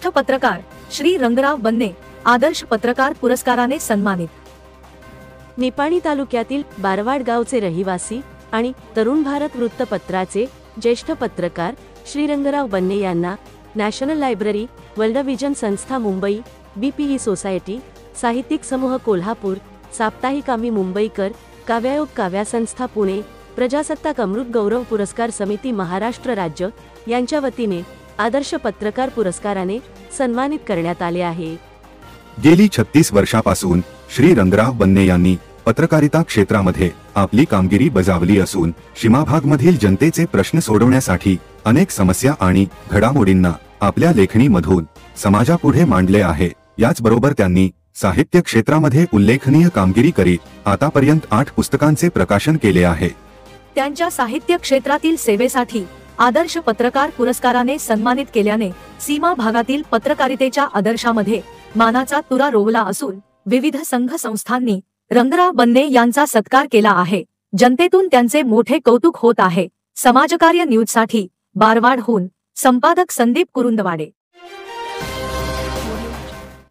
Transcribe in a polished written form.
ज्येष्ठ पत्रकार श्री रंगराव बन्ने आदर्श पत्रकार पुरस्काराने सन्मानित। निपाणी तालुक्यातील बारवाड गावचे रहिवासी आणि तरुण भारत वृत्तपत्राचे ज्येष्ठ पत्रकार श्री रंगराव बन्ने यांना नॅशनल लायब्ररी, वर्ल्ड विजन संस्था मुंबई, बीपीई सोसायटी, साहित्यिक समूह कोल्हापूर, साप्ताहिक आम्ही मुंबईकर, काव्यायोग काव्या संस्था पुणे, प्रजासत्ताक अमृत गौरव पुरस्कार समिती महाराष्ट्र राज्य यांच्या वतीने आदर्श पत्रकार पुरस्काराने सन्मानित करण्यात आले आहे। गेली 36 वर्षापासून श्री रंगराव बन्ने यांनी पत्रकारिता क्षेत्रामध्ये आपली कामगिरी बजावली असून सीमाभागमधील जनतेचे प्रश्न सोडवण्यासाठी अनेक समस्या आणि घडामोडींना आपल्या लेखणीमधून समाजापुढे मांडले आहे। याचबरोबर त्यांनी साहित्य क्षेत्रामध्ये उल्लेखनीय कामगिरी करीत आतापर्यंत 8 पुस्तकांचे प्रकाशन केले आहे। त्यांच्या साहित्य क्षेत्रातील सेवेसाठी आदर्श पत्रकार पुरस्काराने सन्मानित केल्याने सीमा भागातील पत्रकारितेच्या आदर्शामध्ये मानाचा तुरा रोवला असून विविध संघ संस्थांनी रंगराव बन्ने यांचा सत्कार केला आहे। जनतेतून त्यांचे मोठे कौतुक होत आहे। समाजकार्य न्यूजसाठी बारवाडहून संपादक संदीप कुरुंदवाडे।